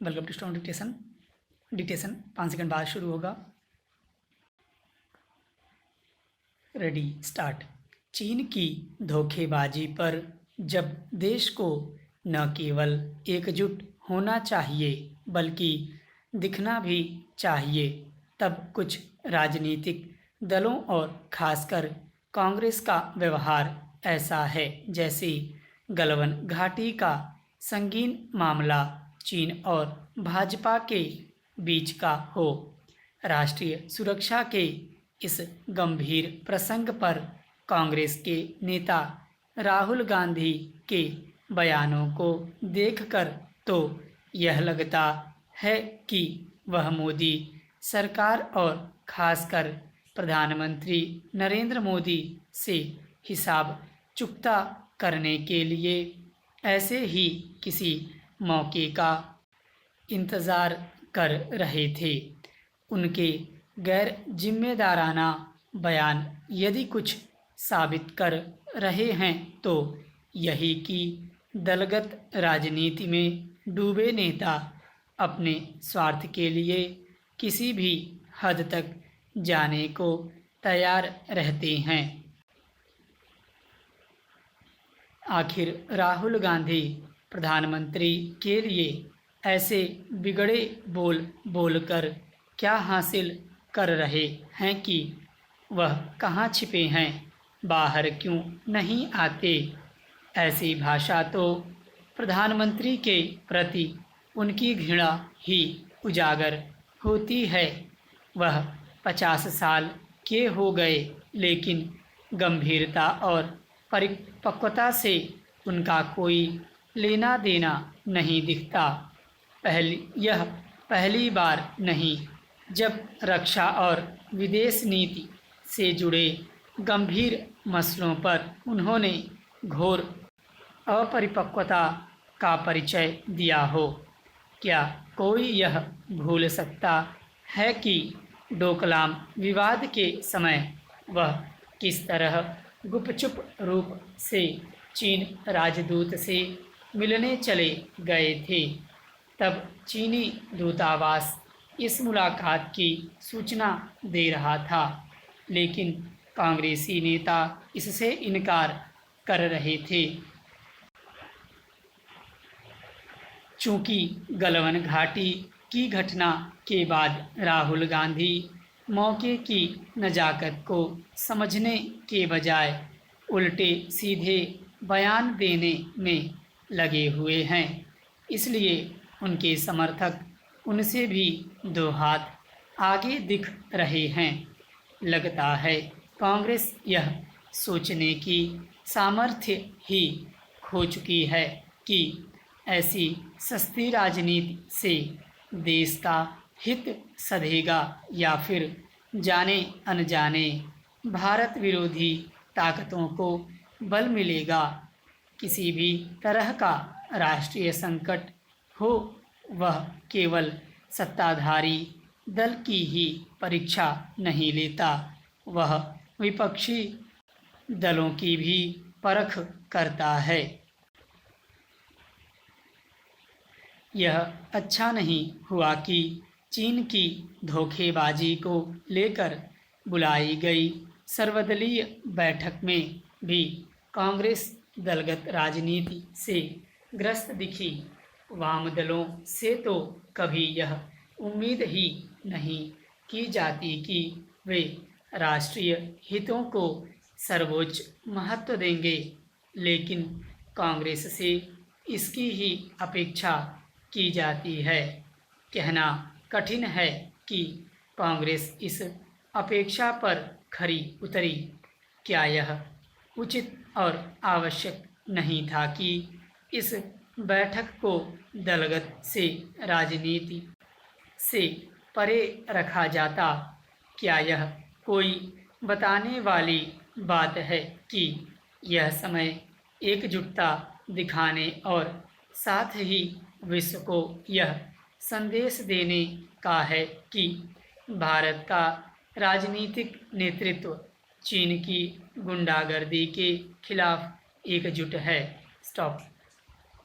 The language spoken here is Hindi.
Welcome to steno dictation 5 second बाद शुरू होगा। Ready start. चीन की धोखेबाजी पर जब देश को न केवल एकजुट होना चाहिए बल्कि दिखना भी चाहिए, तब कुछ राजनीतिक दलों और खासकर कांग्रेस का व्यवहार ऐसा है जैसे गलवान घाटी का संगीन मामला चीन और भाजपा के बीच का हो। राष्ट्रीय सुरक्षा के इस गंभीर प्रसंग पर कांग्रेस के नेता राहुल गांधी के बयानों को देखकर तो यह लगता है कि वह मोदी सरकार और खासकर प्रधानमंत्री नरेंद्र मोदी से हिसाब चुकता करने के लिए ऐसे ही किसी मौके का इंतज़ार कर रहे थे। उनके गैर जिम्मेदाराना बयान यदि कुछ साबित कर रहे हैं तो यही कि दलगत राजनीति में डूबे नेता अपने स्वार्थ के लिए किसी भी हद तक जाने को तैयार रहते हैं। आखिर राहुल गांधी प्रधानमंत्री के लिए ऐसे बिगड़े बोल बोलकर क्या हासिल कर रहे हैं कि वह कहाँ छिपे हैं, बाहर क्यों नहीं आते? ऐसी भाषा तो प्रधानमंत्री के प्रति उनकी घृणा ही उजागर होती है। वह 50 साल के हो गए लेकिन गंभीरता और परिपक्वता से उनका कोई लेना देना नहीं दिखता। यह पहली बार नहीं जब रक्षा और विदेश नीति से जुड़े गंभीर मसलों पर उन्होंने घोर अपरिपक्वता का परिचय दिया हो। क्या कोई यह भूल सकता है कि डोकलाम विवाद के समय वह किस तरह गुपचुप रूप से चीन राजदूत से मिलने चले गए थे? तब चीनी दूतावास इस मुलाकात की सूचना दे रहा था, लेकिन कांग्रेसी नेता इससे इनकार कर रहे थे। चूंकि गलवान घाटी की घटना के बाद राहुल गांधी मौके की नज़ाकत को समझने के बजाय उल्टे सीधे बयान देने में लगे हुए हैं, इसलिए उनके समर्थक उनसे भी 2 हाथ आगे दिख रहे हैं। लगता है कांग्रेस यह सोचने की सामर्थ्य ही खो चुकी है कि ऐसी सस्ती राजनीति से देश का हित सधेगा या फिर जाने अनजाने भारत विरोधी ताकतों को बल मिलेगा। किसी भी तरह का राष्ट्रीय संकट हो, वह केवल सत्ताधारी दल की ही परीक्षा नहीं लेता, वह विपक्षी दलों की भी परख करता है। यह अच्छा नहीं हुआ कि चीन की धोखेबाजी को लेकर बुलाई गई सर्वदलीय बैठक में भी कांग्रेस दलगत राजनीति से ग्रस्त दिखी। वाम दलों से तो कभी यह उम्मीद ही नहीं की जाती कि वे राष्ट्रीय हितों को सर्वोच्च महत्व देंगे, लेकिन कांग्रेस से इसकी ही अपेक्षा की जाती है। कहना कठिन है कि कांग्रेस इस अपेक्षा पर खरी उतरी। क्या यह उचित और आवश्यक नहीं था कि इस बैठक को दलगत से राजनीति से परे रखा जाता? क्या यह कोई बताने वाली बात है कि यह समय एकजुटता दिखाने और साथ ही विश्व को यह संदेश देने का है कि भारत का राजनीतिक नेतृत्व चीन की गुंडागर्दी के खिलाफ एकजुट है? स्टॉप।